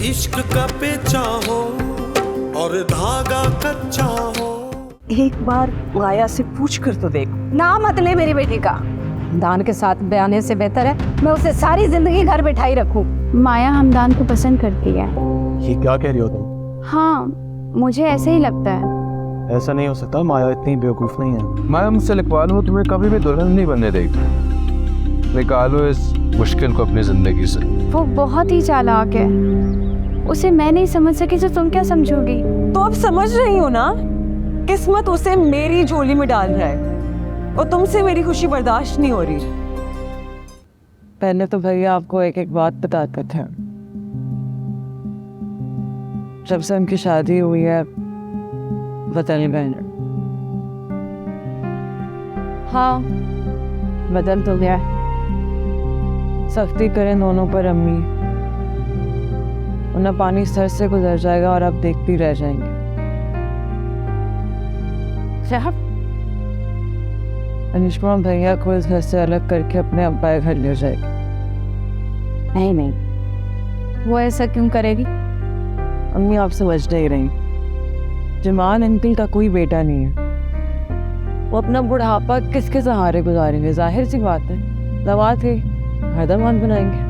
इश्क का पेचा हो और धागा कच्चा हो। एक बार माया से पूछ कर तो देख। ना मत ले मेरी बेटी का। हमदान के साथ बयाने से बेहतर है मैं उसे सारी जिंदगी घर बैठाई रखूं। माया हमदान को पसंद करती है। ये क्या कह रही हो तुम? हाँ, मुझे ऐसे ही लगता है। ऐसा नहीं हो सकता, माया इतनी बेवकूफ़ नहीं है। माया मुझसे लिखवा लो, तुम्हें कभी भी दुल्हन नहीं बनने देगी। निकालो इस मुश्किल को अपनी जिंदगी से। वो बहुत ही चालाक है, उसे मैं नहीं समझ सकी तो तुम क्या समझोगी? तो अब समझ रही हो ना, किस्मत उसे मेरी झोली में डाल रहा है और तुमसे मेरी खुशी बर्दाश्त नहीं हो रही। पहले तो भैया आपको एक एक बात बताते थे। जब से उनकी शादी हुई है बदल गए। हाँ, बदल तो गया। सख्ती करें दोनों पर अम्मी, वरना पानी सर से गुजर जाएगा और आप देखती रह जाएंगे। अनिष्मा भैया को इस घर से अलग करके अपने अब्बा के घर ले जाएगी। नहीं नहीं, वो ऐसा क्यों करेगी? अम्मी आप समझ नहीं रही, जमान अंकल का कोई बेटा नहीं है। वो अपना बुढ़ापा किसके सहारे गुजारेंगे? जाहिर सी बात है, दवा थे हरदमान बनाएंगे।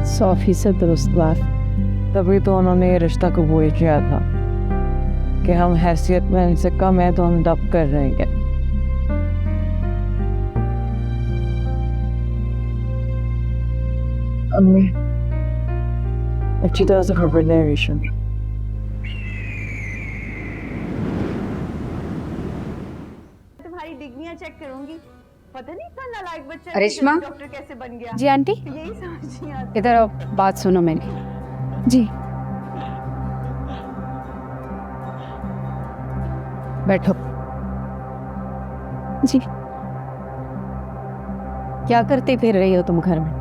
100% दुरुस्त बात। तभी तो उन्होंने ये रिश्ता कबूल किया था कि हम हैसियत में इनसे कम है तो हम डब कर रहेंगे। अम्मी अच्छी तरह से खबर नहीं विशन। तुम्हारी डिग्रियां चेक करूंगी, पता नहीं इतना नालायक बच्चा अरिश्मा? डॉक्टर कैसे बन गया। जी आंटी। यही समझ नहीं आता। इधर आओ, बात सुनो मेरी। जी बैठो। जी। क्या करती फिर रही हो तुम घर में?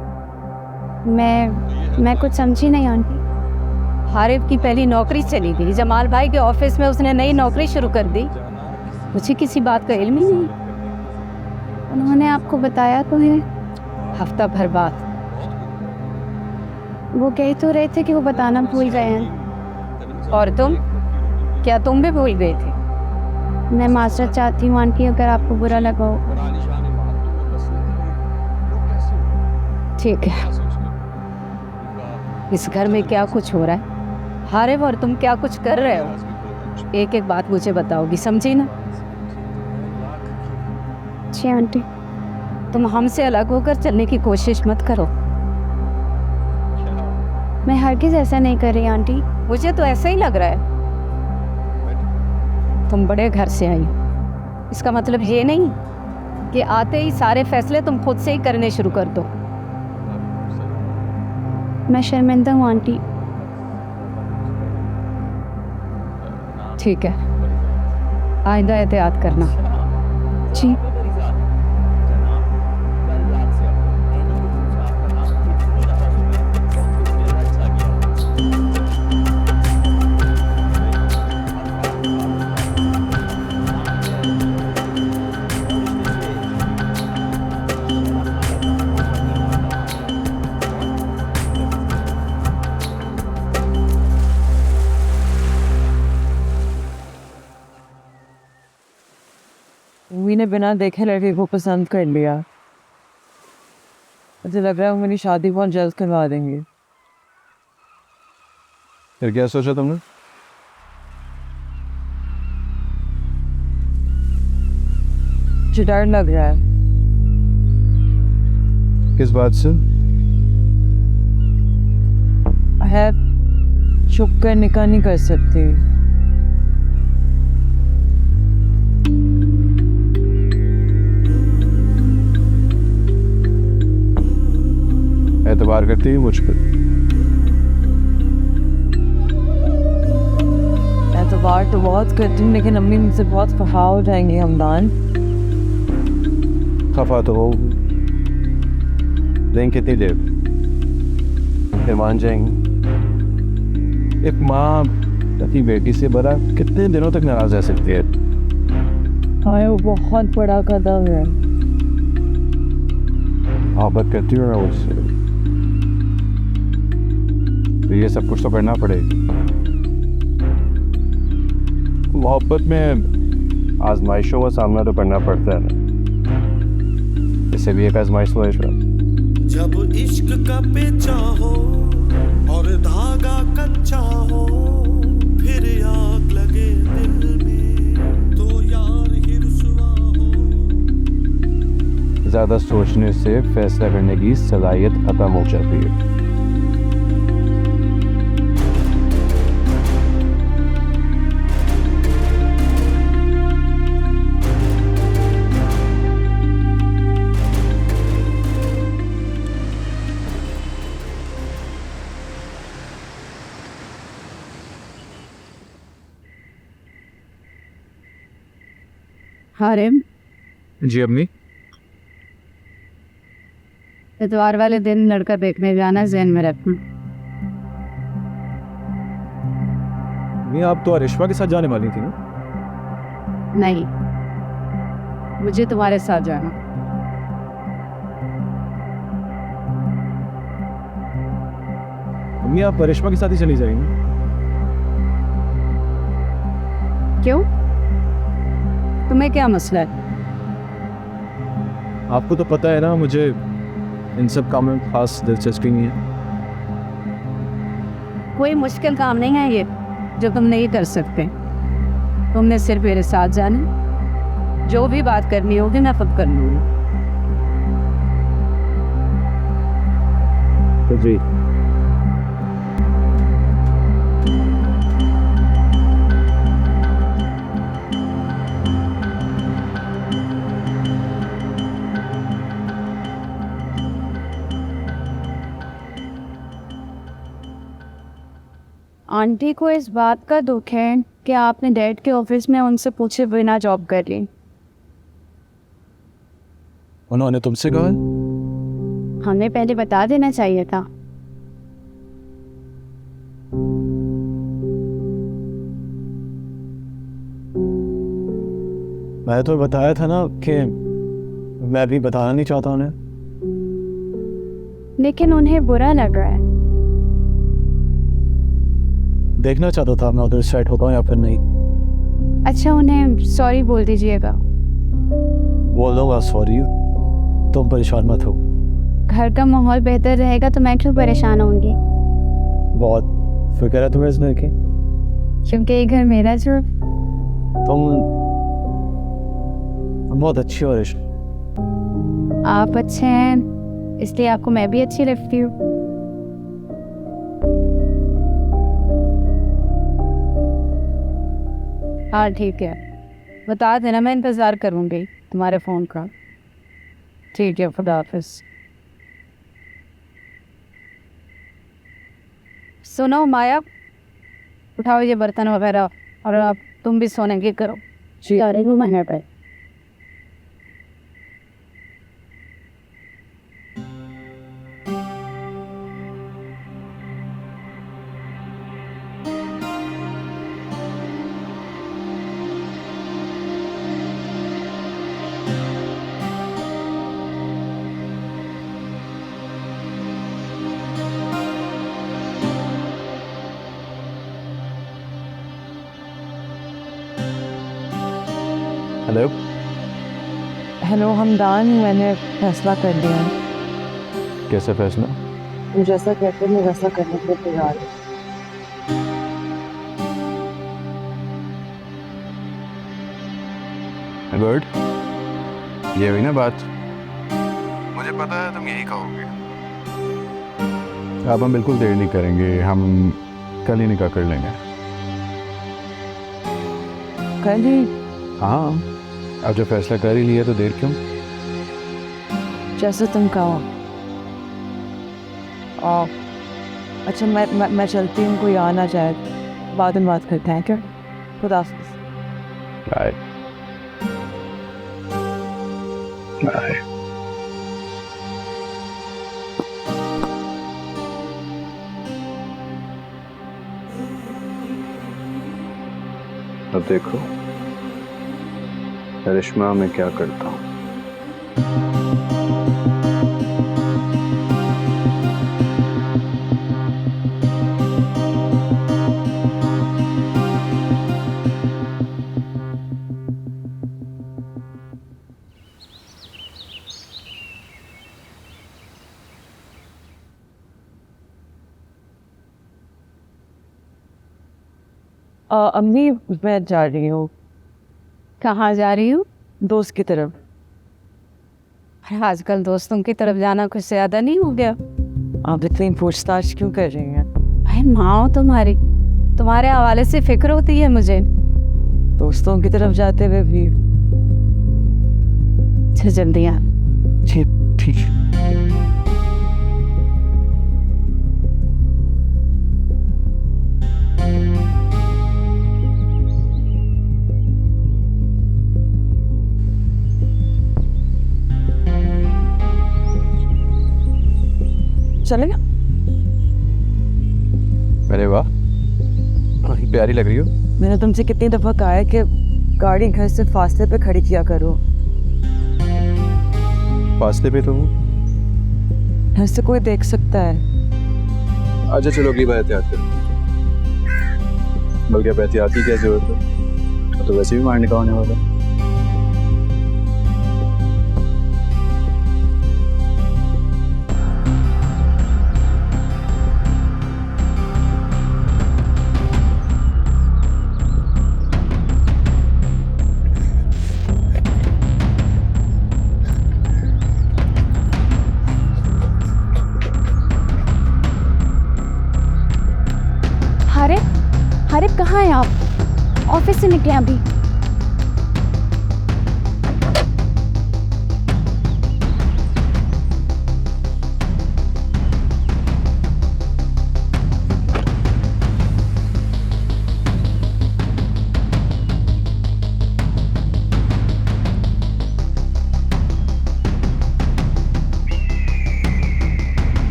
मैं कुछ समझी नहीं आंटी। हारिफ की पहली नौकरी चली गई, जमाल भाई के ऑफिस में उसने नई नौकरी शुरू कर दी। मुझे किसी बात का इल्म ही नहीं। उन्होंने आपको बताया तो है? हफ्ता भर बाद। वो कह तो रहे थे कि वो बताना भूल गए हैं। और तुम, क्या तुम भी भूल गए थे? मैं माजरत चाहती हूँ आंटी, अगर आपको बुरा लगा हो। ठीक है। इस घर में क्या कुछ हो रहा है, हारिफ और तुम क्या कुछ कर रहे हो, एक एक बात मुझे बताओगी, समझी ना? जी आंटी। तुम हमसे अलग होकर चलने की कोशिश मत करो। मैं हरगिज़ ऐसा नहीं कर रही आंटी। मुझे तो ऐसा ही लग रहा है। तुम बड़े घर से आई हो, इसका मतलब ये नहीं कि आते ही सारे फैसले तुम खुद से ही करने शुरू कर दो। मैं शर्मिंदा हूँ आंटी। ठीक है, आइंदा एहतियात करना। जी। उम्मी ने बिना देखे लड़के को पसंद कर लिया। मुझे लग रहा है वो मेरी शादी बहुत जल्द करवा देंगे। फिर क्या सोचा तुमने? मुझे डर लग रहा है। किस बात से? है छुप कर निकाह नहीं कर सकती। एतबार करती है मुझ पर? एतबार तो बहुत करती हूँ, लेकिन अम्मी मुझसे बहुत खफा हो जाएंगी हमदान। खफा तो हो, लेकिन कितनी देर फिर मान जाएंगी। एक माँ अपनी बेटी से बड़ा कितने दिनों तक नाराज रह सकती है? हाँ, वो बहुत बड़ा कदम है। मोहब्बत करती हो ना उससे, तो ये सब कुछ तो करना पड़ेगा। मोहब्बत में आजमाइशों का सामना तो करना पड़ता है ना, इसे भी एक आजमाइश हो। जब इश्क का पेचा हो और धागा कच्चा हो, फिर आग लगे दिल में तो यार ही रुसवा हो। ज़्यादा सोचने से फैसला करने की सलाहियत खत्म हो जाती है। हारिम, जी अम्मी। इतवार वाले दिन लड़का देखने जाना ज़हन में रखना। अम्मी आप तो अरिश्मा के साथ जाने वाली थी ना? नहीं, मुझे तुम्हारे साथ जाना। अम्मी आप अरिश्मा के साथ ही चली जाएंगी? क्यों? तुम्हें क्या मसला है? आपको तो पता है ना, मुझे इन सब कामों में खास दिलचस्पी नहीं है। कोई मुश्किल काम नहीं है ये जो तुम नहीं कर सकते। तुमने सिर्फ मेरे साथ जाना, जो भी बात करनी होगी मैं खुद कर लूँगी। तो जी आंटी को इस बात का दुख है कि आपने डैड के ऑफिस में उनसे पूछे बिना जॉब कर ली। उन्होंने तुमसे कहा? हमें पहले बता देना चाहिए था। मैं तो बताया था ना कि मैं भी बताना नहीं चाहता उन्हें। लेकिन उन्हें बुरा लग रहा है। देखना चाहता था मैं उधर सेट होता हूँ या फिर नहीं। अच्छा, उन्हें सॉरी बोल दीजिएगा। बोल दूंगा सॉरी, तुम परेशान मत हो। घर का माहौल बेहतर रहेगा तो मैं क्यों परेशान होंगी? बहुत फिक्र है तुम्हें इस घर की। क्योंकि ये घर मेरा जो। तुम बहुत अच्छी हो रिश। आप अच्छे हैं इसलिए आपको मैं भी अच्छी लगती हूँ। हाँ ठीक है, बता देना, मैं इंतज़ार करूँगी तुम्हारे फ़ोन का। ठीक है, खुदा हाफिज़। सुनो माया, उठाओ ये बर्तन वगैरह और अब तुम भी सोने की करो। जी। अरे वो मैं पे हेलो। हेलो हमदान, मैंने फैसला कर लिया है। कैसा फैसला? तुम जैसा कहते हो मैं वैसा करने के लिए तैयार हूँ। गुड, ये हुई ना बात। मुझे पता है तुम यही कहोगे। अब हम बिल्कुल देर नहीं करेंगे, हम कल ही निकाह कर लेंगे। कल ही? हाँ, अब जब फैसला कर ही लिया तो देर क्यों? जैसे तुम कहो। अच्छा मैं चलती हूँ, कोई आना चाहे बाद में बात करते हैं क्या? खुदा हाफिज़। Bye bye. अब देखो करिश्मा मैं क्या करता हूँ। अम्मी मैं जा रही हूँ कहाँ जा रही हूँ? दोस्त की तरफ। अरे आजकल दोस्तों की तरफ जाना कुछ ज़्यादा नहीं हो गया? आप इतनी पूछताछ क्यों कर रही हैं? अरे माँ हो तुम्हारी, तुम्हारे हवाले से फिक्र होती है मुझे। दोस्तों की तरफ जाते हुए भी। अच्छा जल्दी आ। ठीक। चलेगा? अरे वाह, बड़ी प्यारी लग रही हो। मैंने तुमसे कितनी दफ़ा कहा है कि गाड़ी घर से फासले पे खड़ी किया करो। फासले पे तो हूँ। घर से कोई देख सकता है। अच्छा चलो अगली बार एहतियात करो। बल्कि अब एहतियात की क्या जरूरत है, तो वैसे भी मारने का होने वाला। हारिब कहाँ हैं आप? ऑफिस से निकले अभी?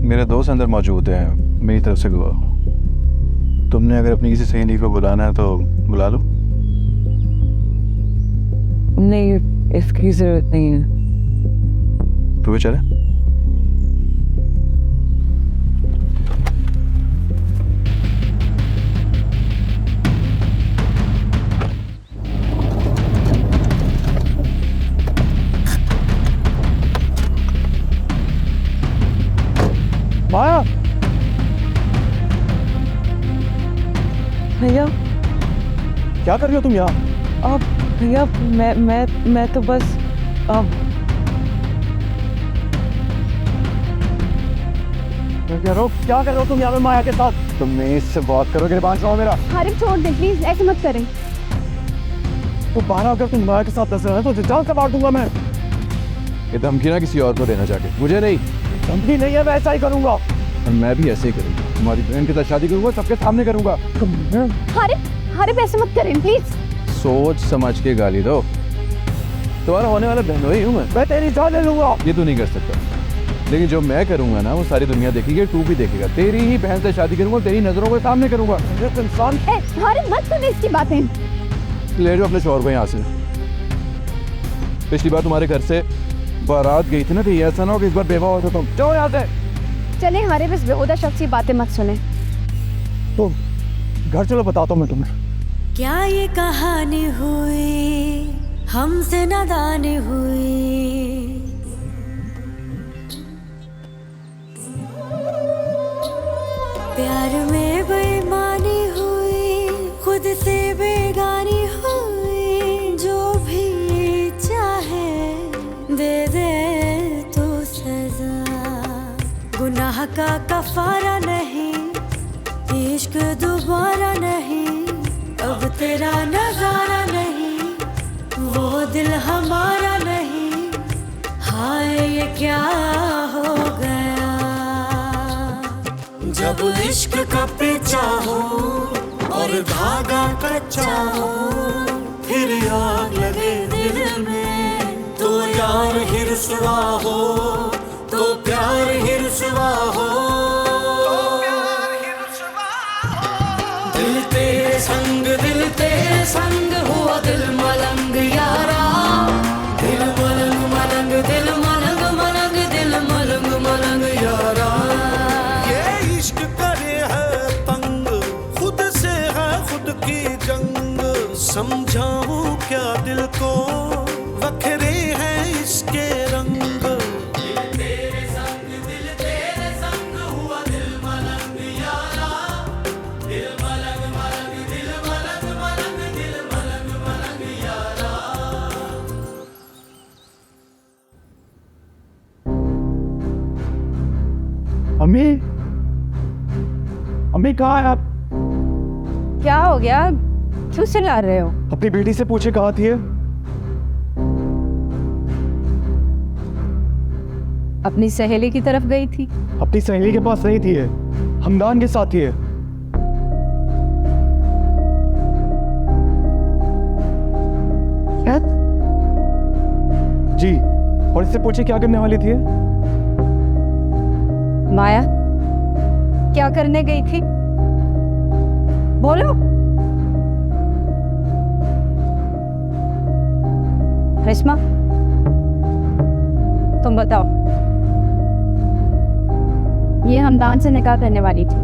मेरे दोस्त अंदर मौजूद हैं, मेरी तरफ से दुआ। तुमने अगर अपनी किसी सहेली को बुलाना है तो बुला लो। नहीं, इसकी ज़रूरत नहीं है। तो भी चले। माया, भैया क्या कर रही हो तुम यहाँ? अब भैया मैं तो बस अब क्या कर रहे हो तुम यहाँ पे माया के साथ? तुम इससे बात करो, गिरबान रहो मेरा। हारिब छोड़ दे प्लीज, ऐसे मत करें। तो बारह अगर तुम माया के साथ ऐसे है तो जान से मार दूंगा मैं। ये धमकी ना किसी और को देना चाहते, मुझे नहीं। धमकी नहीं है, मैं ऐसा ही करूंगा। और मैं भी ऐसे ही करूँगा, तुम्हारी बहन के साथ शादी करूँगा, सबके सामने करूँगा। हारिब ऐसे मत करें प्लीज। सोच समझ के गाली दो, तुम्हारा होने वाला बहनोई हूँ मैं तेरी जान ले लूंगा। ये तो नहीं कर सकता, लेकिन जो मैं करूँगा ना वो सारी दुनिया देखेगी, तू भी देखेगा। तेरी ही बहन से शादी करूँगा, तेरी नजरों के सामने करूँगा। इंसान, हारिब मत सुन इसकी बातें। ले जाओ अपने शौहर को यहाँ से। पिछली बार तुम्हारे घर से बारात गई थी ना, तो ऐसा ना हो कि इस बार बेवा हो तो तुम जाओ यहाँ से। चले हारिब, इस बेहुदा शख्स की बातें मत सुने। तो घर चलो, बताता हूँ मैं तुम्हें। क्या ये कहानी हुई, हमसे नादानी हुई। प्यार में बेईमानी हुई, खुद से बेगानी हुई। जो भी चाहे दे दे तो सजा, गुनाह का कफारा नहीं, इश्क दोबारा नहीं। अब तेरा नजारा नहीं, वो दिल हमारा नहीं। हाय ये क्या हो गया। जब इश्क का पेचा हो और धागा कच्चा हो, फिर आग लगे दिल में तो यार ही रुसवा हो, तो प्यार ही रुसवा हो। दिल तेरे संग हुआ दिल मलंग यारा। दिल मलंग मलंग दिल मलंग मलंग दिल मलंग मलंग यारा। ये इश्क करे है तंग, खुद से है खुद की अम्मी, अम्मी कहाँ है आप? क्या हो गया, क्यों चिल्ला रहे हो? अपनी बेटी से पूछे कहाँ थी है? अपनी सहेली की तरफ गई थी। अपनी सहेली के पास नहीं थी है, हमदान के साथ थी है। जी, और इससे पूछे क्या करने वाली थी? माया क्या करने गई थी, बोलो। रेशमा तुम बताओ। ये हमदान से निकाह करने वाली थी।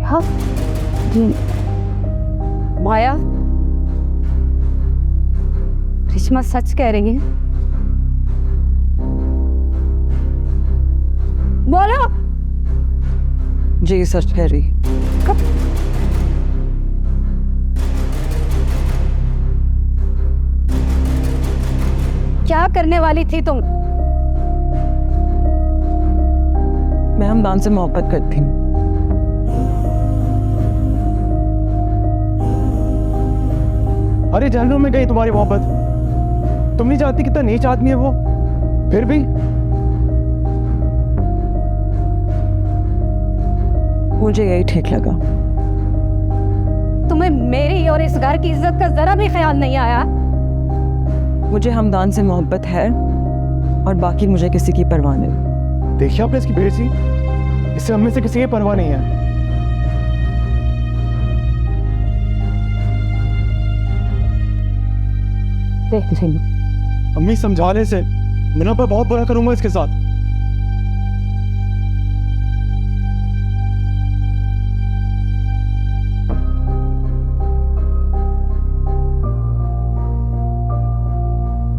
हाँ माया, रेशमा सच कह रही है, बोलो। जी सच कह रही। क्या करने वाली थी तुम? मैं हमदान से मोहब्बत करती हूँ। अरे जहन्नुम में गई तुम्हारी मोहब्बत। तुम नहीं जानती कितना नीच आदमी है वो, फिर भी। मुझे यही ठीक लगा। तुम्हें मेरी और इस घर की इज्जत का जरा भी ख्याल नहीं आया? मुझे हमदान से मोहब्बत है और बाकी मुझे किसी की परवाह नहीं। देखिए आपने इसकी बेइज्जती, इससे हमें से किसी की परवाह नहीं है। देख रही अम्मी समझाने से मैं ना पर बहुत बुरा करूंगा इसके साथ।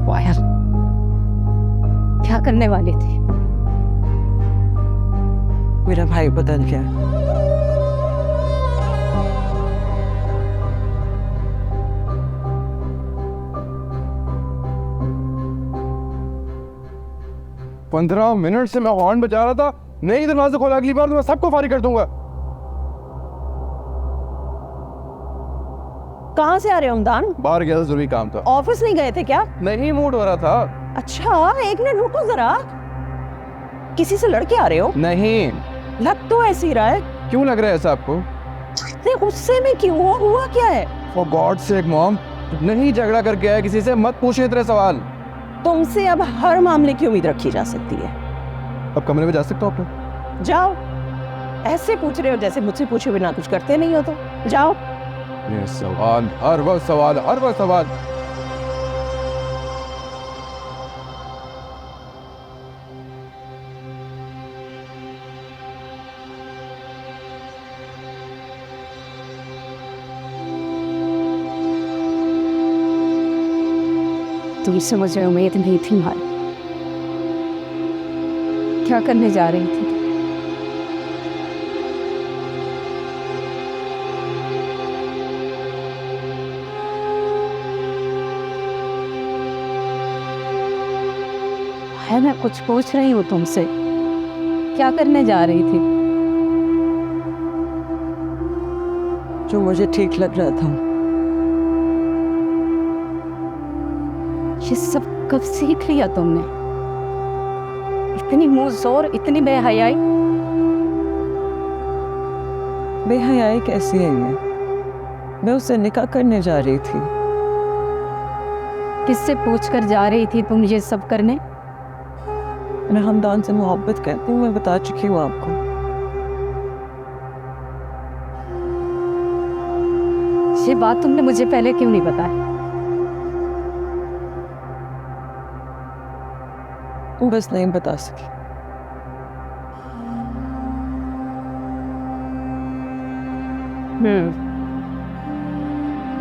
वाया क्या करने वाली थी? मेरा भाई बदल गया। पंद्रह मिनट से मैं हॉर्न बजा रहा था, नहीं दरवाजा खोला, अगली बार तो मैं सबको फारिग कर दूंगा। कहाँ से आ रहे हो हमदान? बाहर गया था, जरूरी काम था। ऑफिस नहीं गए थे क्या? नहीं मूड हो रहा था। अच्छा एक मिनट रुको जरा, किसी से लड़के आ रहे हो? नहीं। लग तो ऐसे ही रहा है। क्यों लग रहा है ऐसा आपको? इतने गुस्से में क्यों हो? हुआ क्या है? फॉर गॉड सेक मॉम, नहीं झगड़ा करके आया किसी से, मत पूछिए इतने सवाल। तुमसे अब हर मामले की उम्मीद रखी जा सकती है। अब कमरे में जा सकता हूँ अपने? जाओ, ऐसे पूछ रहे हो जैसे मुझसे पूछे बिना कुछ करते नहीं हो तो जाओ। ये सवाल, हर वक्त सवाल, हर वक्त सवाल। तुमसे मुझे उम्मीद नहीं थी माया। क्या करने जा रही थी? है मैं कुछ पूछ रही हूँ तुमसे, क्या करने जा रही थी? जो मुझे ठीक लग रहा था। ये सब कब सीख लिया तुमने? इतनी मुंह जोर, इतनी बेहयाई। बेहयाई कैसी है ये? मैं उससे निकाह करने जा रही थी। किससे पूछकर जा रही थी तुम ये सब करने? मैं हमदान से मोहब्बत करती हूँ, मैं बता चुकी हूँ आपको। ये बात तुमने मुझे पहले क्यों नहीं बताया? बस नहीं बता सकी।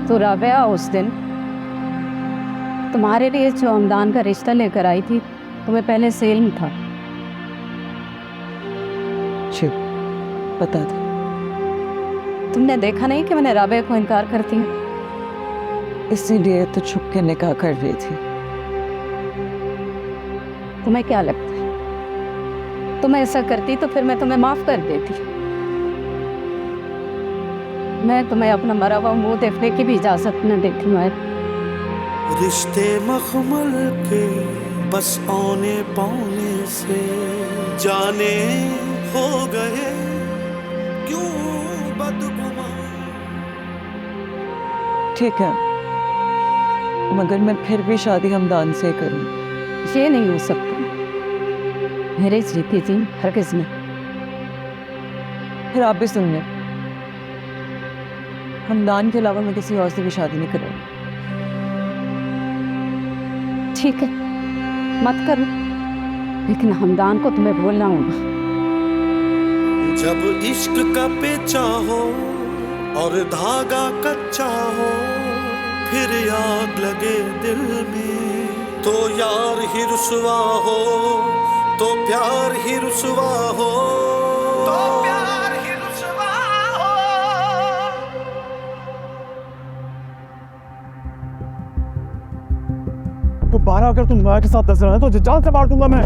तो राबिया उस दिन तुम्हारे लिए जो हमदान का रिश्ता लेकर आई थी, तुम्हें पहले से इल्म था? जी पता था। तुमने देखा नहीं कि मैंने राबिया को इनकार करती हूँ? इसीलिए तो छुप के निकाह कर रही थी। तुम्हें क्या लगता है तुम ऐसा करती तो फिर मैं तुम्हें माफ कर देती? मैं तुम्हें अपना मरा हुआ मुंह देखने की भी इजाजत न देती मैं। रिश्ते मखमल के बस औने पौने से जाने हो गए क्यों बदगुमान। ठीक है, मगर मैं फिर भी शादी हमदान से करूँ। ये नहीं हो सकता, मेरे जीती थी हरगिज़ नहीं। फिर आप भी सुन लें, हमदान के अलावा मैं किसी और से भी शादी नहीं करूँगी। ठीक है, मत करो, लेकिन हमदान को तुम्हें बोलना होगा। जब इश्क का पेचा हो और धागा कच्चा हो, फिर आग लगे दिल में, तो यार ही रुसवा हो, तो प्यार ही रुसवा हो, तो प्यार ही रुसवा हो। दोबारा अगर तुम माया के साथ दस रहा है तो जान से मार दूंगा मैं।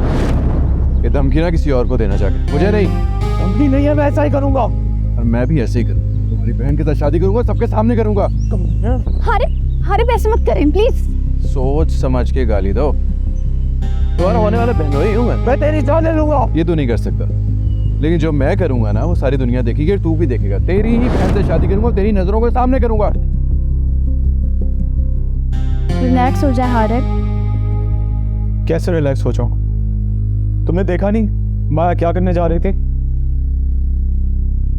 ये धमकी ना किसी और को देना चाहे, मुझे नहीं। धमकी नहीं है, मैं ऐसा ही करूंगा। और मैं भी ऐसे ही करूँ, तुम्हारी बहन के साथ शादी करूंगा, सबके सामने करूंगा। अरे ऐसे मत करें प्लीज। सोच समझ के गाली दो, तुम्हारा होने वाला बहनोई हूँ मैं तेरी जान ले लूंगा। ये तो नहीं कर सकता, लेकिन जो मैं करूंगा ना वो सारी दुनिया देखेगी, तू भी देखेगा। तेरी ही बहन से शादी करूंगा, तेरी नजरों के सामने करूंगा। रिलैक्स हो जाए हारिस। कैसे रिलैक्स हो जाऊं? तुमने देखा नहीं माया क्या करने जा रही थी?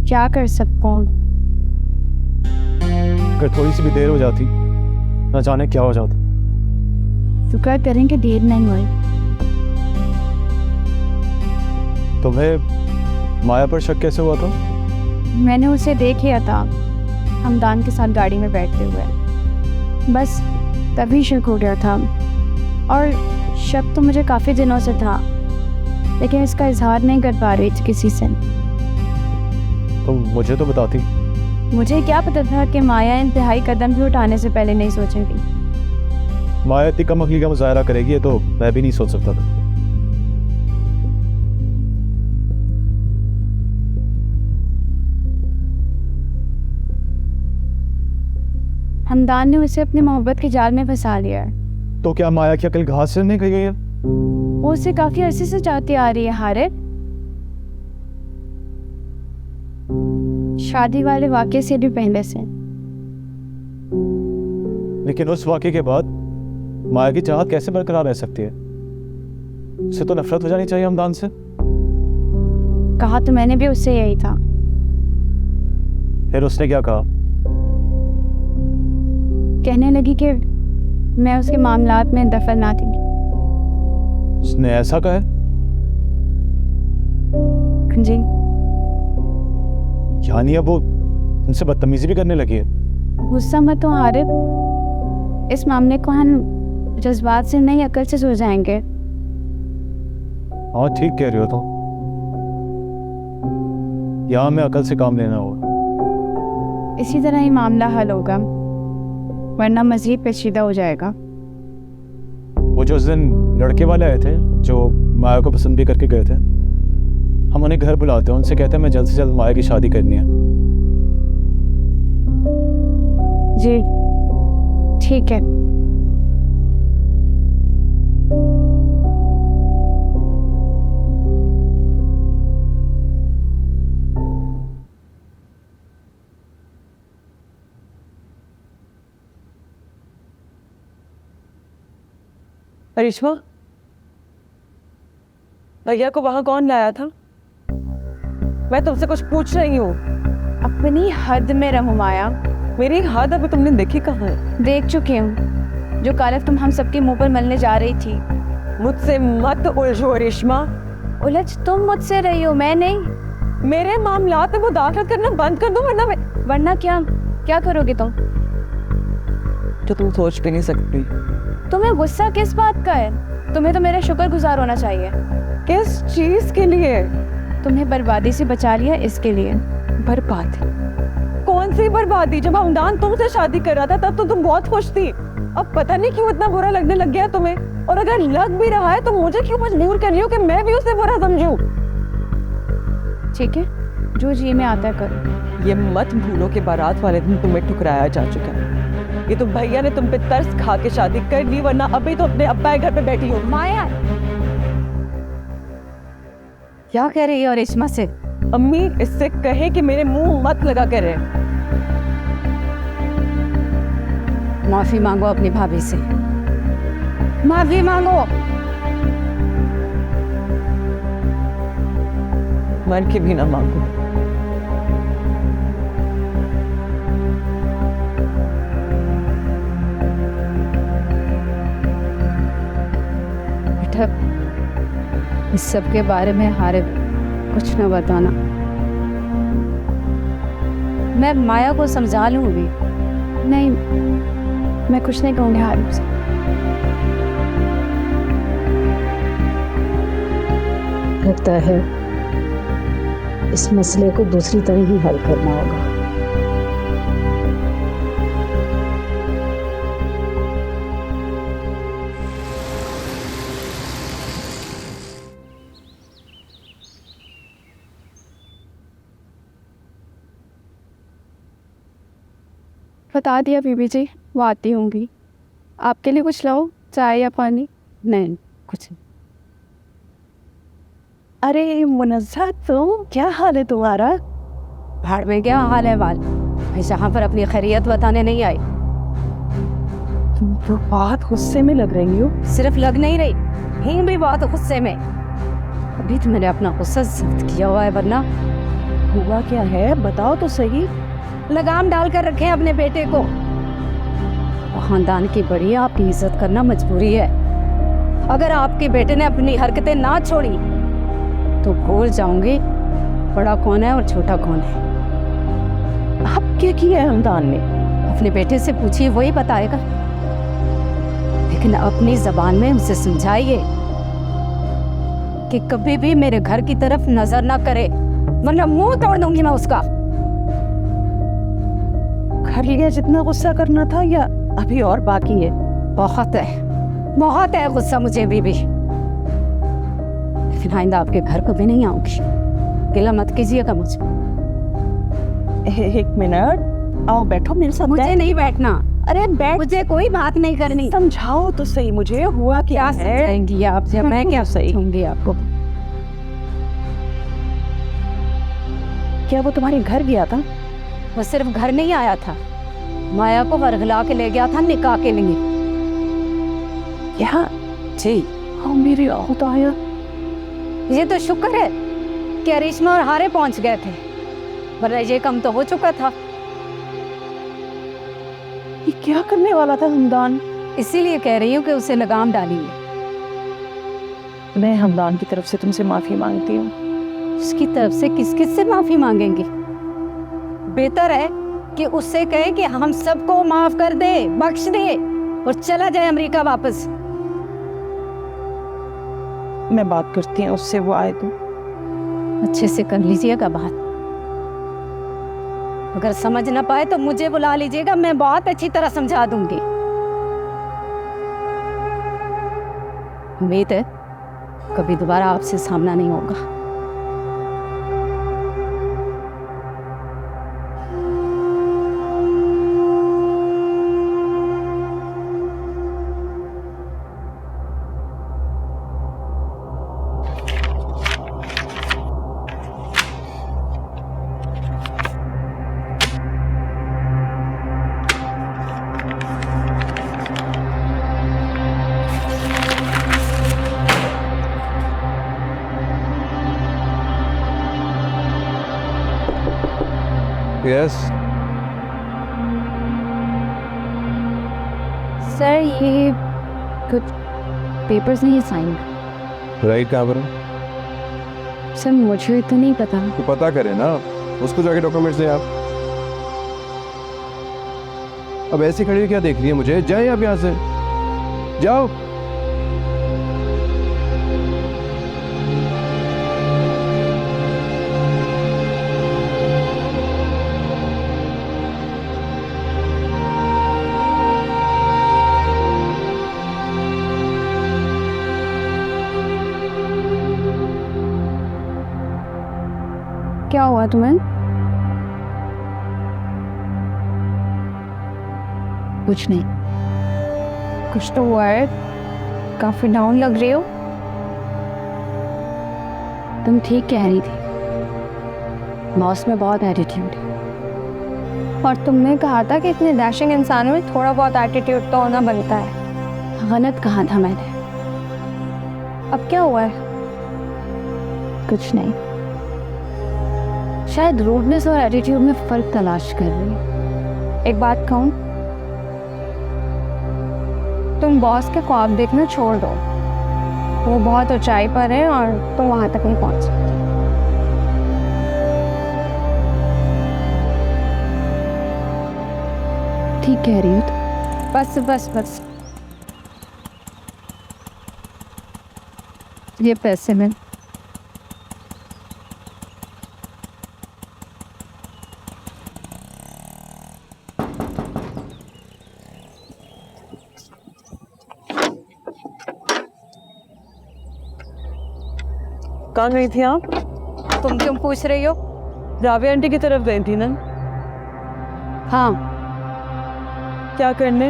क्या कर सकता हूँ? अगर थोड़ी सी भी देर हो जाती ना जाने क्या हो जाता। शुक्र करें कि देर नहीं हुई। तुम्हें माया पर शक कैसे हुआ था? मैंने उसे देख लिया था हमदान के साथ गाड़ी में बैठते हुए, बस तभी शक हो गया था। और शक तो मुझे काफ़ी दिनों से था, लेकिन इसका इजहार नहीं कर पा रही थी किसी से। तो मुझे तो बताती। मुझे क्या पता था कि माया इंतहाई कदम भी उठाने से पहले नहीं सोचेगी। माया इतनी कम अकली का मुजाहरा करेगी ये तो मैं भी नहीं सोच सकता था। हमदान ने उसे अपनी मोहब्बत के जाल में फंसा लिया है। तो क्या माया की अकल घास से नहीं गई है? वो उसे काफी अरसे से चाहती आ रही है हारिस। शादी वाले वाक़े से भी पहले से। लेकिन उस वाक़े के बाद माया की चाहत कैसे बरकरार रह सकती है? उसे तो नफरत हो जानी चाहिए हमदान से। कहा तो मैंने भी उससे यही था। फिर उसने क्या कहा? कहने लगी कि मैं उसके मामलात में दखल ना दूंगी। उसने ऐसा कहा है? जी। यानी अब वो उनसे बदतमीजी भी करने लगी है? गुस्सा मत हो हारिस, इस मामले को हम जज्बात से नहीं अकल से सुलझाएंगे। हाँ ठीक कह रही हो तुम। यहाँ में अकल से काम लेना होगा। इसी तरह ही मामला हल होगा, वरना मजीद पेचीदा हो जाएगा। वो जो उस दिन लड़के वाले आए थे जो माया को पसंद भी करके गए थे, हम उन्हें घर बुलाते हैं, उनसे कहते हैं मैं जल्द से जल्द माया की शादी करनी है। जी ठीक है। करिश्मा, भैया को वहां कौन लाया था? मैं तुमसे कुछ पूछ रही हूँ। अपनी हद में रहो माया। मेरी हद अभी तुमने देखी कहाँ है? देख चुके हूँ, जो कालफ तुम हम सबके मुंह पर मलने जा रही थी। मुझसे मत उलझो रेशमा। उलझ तुम मुझसे रही हो, मैं नहीं। मेरे मामलात में मुदाखलत करना बंद कर दो, वरना क्या करोगे तुम? जो तुम सोच भी नहीं सकती। तुम्हें गुस्सा किस बात का है? तुम्हें तो मेरा शुक्रगुजार होना चाहिए। किस चीज के लिए? तुम्हें बर्बादी से बचा लिया इसके लिए। बर्बादी? कौन सी बर्बादी। जब हमदान तुमसे शादी कर रहा था तब तो तुम बहुत खुश थी। अब पता नहीं क्यों इतना बुरा लगने लग गया तुम्हें। और अगर लग भी रहा है तो मुझे क्यों मजबूर कर रही हो कि मैं भी उसे बुरा समझूं? ठीक है, जो जी में आता है कर। ये मत भूलो कि बारात वाले दिन तुम्हें ठुकराया जा चुका है। ये तो भैया ने तुम पे तरस खा के शादी कर ली, वरना अभी तो अपने अब्बा के घर पे बैठी हो। माया क्या कह रही है और रेशमा से? अम्मी इससे कहे कि मेरे मुंह मत लगा कर रहे। माफी मांगो अपनी भाभी से, माफी मांगो। मर के भी ना मांगो। बेटा इस सब के बारे में हारे कुछ न बताना, मैं माया को समझा लूंगी। नहीं, मैं कुछ नहीं कहूँगी हारिफ से। लगता है इस मसले को दूसरी तरह ही हल करना होगा। बता दिया बीबी जी, वो आती होंगी। आपके लिए कुछ लाओ, चाय या पानी? नहीं कुछ। अरे मुनज़्ज़ा, तुम क्या हाल है तुम्हारा? भाड़ में क्या हाल है वाल, मैं यहाँ पर अपनी खैरियत बताने नहीं आई। तुम तो बहुत गुस्से में लग रही हो। सिर्फ लग नहीं रही, ही भी बहुत गुस्से में। अभी तो मैंने अपना गुस्सा जब्त किया हुआ है, वरना हुआ क्या है बताओ तो सही। लगाम डाल कर रखे अपने बेटे को। खानदान की बड़ी आपकी इज्जत करना मजबूरी है। अगर आपके बेटे ने अपनी हरकतें ना छोड़ी तो भूल जाऊंगी बड़ा कौन है और छोटा कौन है। अब क्या किया है हमदान ने? अपने बेटे से पूछिए, वही बताएगा। लेकिन अपनी जबान में उसे समझाइए कि कभी भी मेरे घर की तरफ नजर ना करे, वरना मुंह तोड़ दूंगी मैं उसका। कर लिया जितना गुस्सा करना था या अभी और बाकी है? बहुत है गुस्सा मुझे भी। लेकिन आइंदा आपके घर को भी नहीं आऊंगी। गिला मत कीजिएगा मुझे। एक मिनट, आओ बैठो मेरे साथ। मुझे नहीं बैठना। अरे बैठ। मुझे कोई बात नहीं करनी। समझाओ तो सही मुझे, हुआ क्या है? समझाएंगी आप जब मैं क्या सही समझाऊंगी आपको। क्या वो तुम्हारे घर गया था? वो सिर्फ घर नहीं आया था, माया को वरगला के ले गया था निकाह के लिए। यहाँ जी हाँ, मेरे खुदाया। ये तो शुक्र है कि रेशमा और हारे पहुंच गए थे, वरना ये कम तो हो चुका था। ये क्या करने वाला था हमदान? इसीलिए कह रही हूँ कि उसे लगाम डालिए। मैं हमदान की तरफ से तुमसे माफी मांगती हूँ। उसकी तरफ से किस किस से माफी मांगेंगे? बेहतर है कि उससे कहे कि हम सबको माफ कर दे, बख्श दे और चला जाए अमेरिका वापस। मैं बात करती हूँ उससे, वो आए तो। अच्छे से कर लीजिएगा बात। अगर समझ ना पाए तो मुझे बुला लीजिएगा, मैं बहुत अच्छी तरह समझा दूंगी। उम्मीद है कभी दोबारा आपसे सामना नहीं होगा। यस सर, ये कुछ पेपर्स नहीं साइन। राइट कहाँ पर है? सर मुझे तो नहीं पता। तो पता करे ना, उसको जाके डॉक्यूमेंट्स दे आप। अब ऐसी खड़ी क्या देख रही है मुझे? जाए आप यहाँ से, जाओ। क्या हुआ तुम्हें? कुछ नहीं। कुछ तो हुआ है, काफी डाउन लग रही हो। तुम ठीक कह रही थी, बॉस में बहुत एटीट्यूड है। और तुमने कहा था कि इतने डैशिंग इंसानों में थोड़ा बहुत एटीट्यूड तो होना बनता है। गलत कहा था मैंने। अब क्या हुआ है? कुछ नहीं, शायद रूडनेस और एटीट्यूड में फर्क तलाश कर रही हूँ। एक बात कहूँ, तुम बॉस के ख्वाब देखना छोड़ दो। वो बहुत ऊंचाई पर है और तुम वहां तक नहीं पहुंच सकते। ठीक कह रही हो तुम। बस बस बस, ये पैसे में कहाँ गई थी आप? तुम क्यों पूछ रही हो? रावी आंटी की तरफ गई थी ना? हाँ, क्या करने?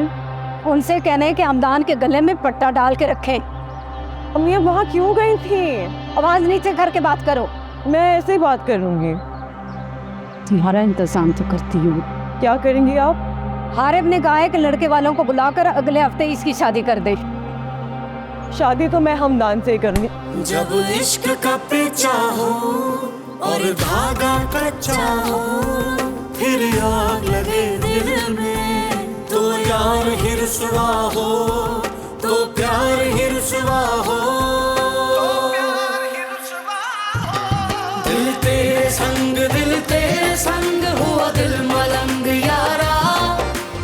उनसे कहने कि हमदान के गले में पट्टा डाल के रखें। अम्मी आप वहाँ क्यों गई थी? आवाज नीचे करके बात करो। मैं ऐसे ही बात करूँगी। तुम्हारा इंतजाम तो करती हूँ। क्या करेंगी आप? हारिब ने कहा है कि लड़के वालों को बुलाकर अगले हफ्ते इसकी शादी कर दे। शादी तो मैं हमदान से ही करूँगी। जब इश्क का पेचा हो और धागा कच्चा हो, फिर आग लगे दिल में, तो यार ही रुसवा हो, तो प्यार ही रुसवा हो। दिल तेरे संग हुआ दिल मलंग यारा,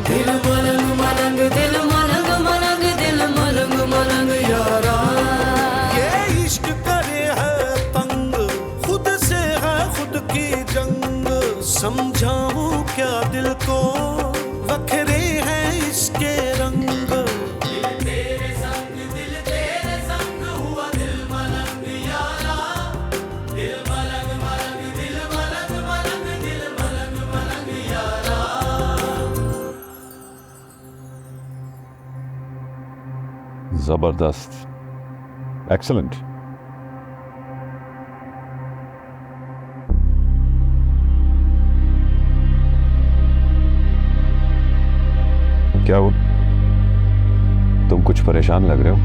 दिल मलंग मलंग दिल मलंग मलंग दिल मलंग मलंग यारा। ये इश्क करे है तंग, खुद से है खुद की जंग, समझाऊं क्या दिल को, वखरे हैं इसके रंग। जबरदस्त, एक्सीलेंट। क्या हुआ? तुम कुछ परेशान लग रहे हो।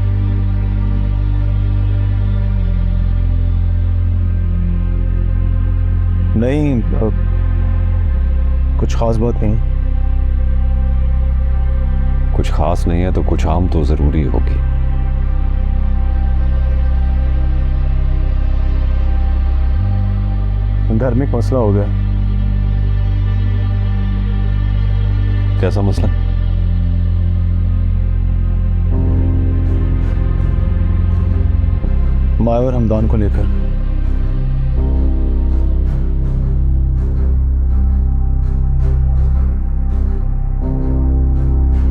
नहीं, कुछ खास बात नहीं। कुछ खास नहीं है तो कुछ आम तो जरूरी होगी। घर में एक मसला हो गया। कैसा मसला? माया और हमदान को लेकर।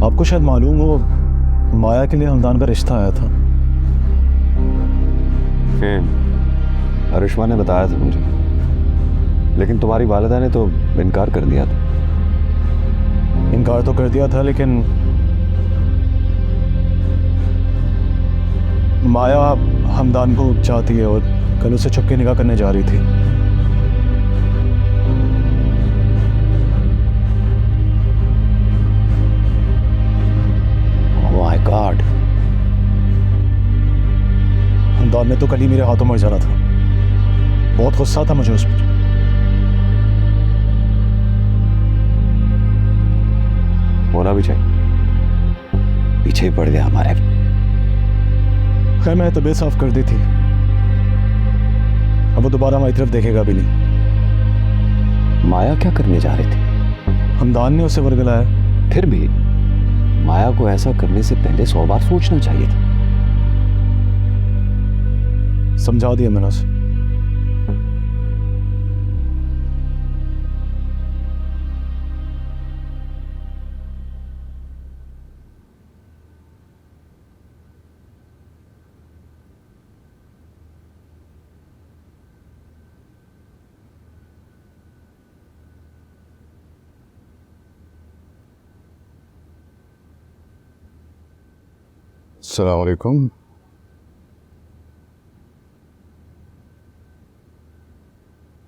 आपको शायद मालूम हो, माया के लिए हमदान का रिश्ता आया था। अरिश्मा ने बताया था मुझे, लेकिन तुम्हारी वालिदा ने तो इनकार कर दिया था। इनकार तो कर दिया था, लेकिन माया हमदान को चाहती है और कल उसे छुप के निकाह करने जा रही थी। My God. हमदान ने तो कल ही मेरे हाथों मर जाना था। बहुत गुस्सा था मुझे उस पर। होना भी चाहिए, पीछे ही पड़ गया हमारे। खैर मैंने तबीयत साफ कर दी थी, अब वो दोबारा हमारी तरफ देखेगा भी नहीं। माया क्या करने जा रहे थे? हमदान ने उसे वर्गलाया। फिर भी माया को ऐसा करने से पहले 100 बार सोचना चाहिए था। समझा दिया मैंने उसे। अस्सलाम वालेकुम।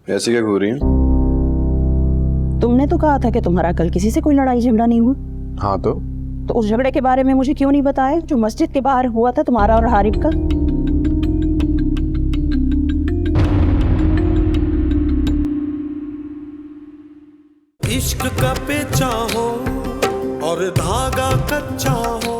ऐसी क्या घूर रही हैं? तुमने तो कहा था कि तुम्हारा कल किसी से कोई लड़ाई झगड़ा नहीं हुआ। हाँ तो उस झगड़े के बारे में मुझे क्यों नहीं बताया जो मस्जिद के बाहर हुआ था तुम्हारा और हारिब का? इश्क का पेचा हो और धागा कच्चा हो,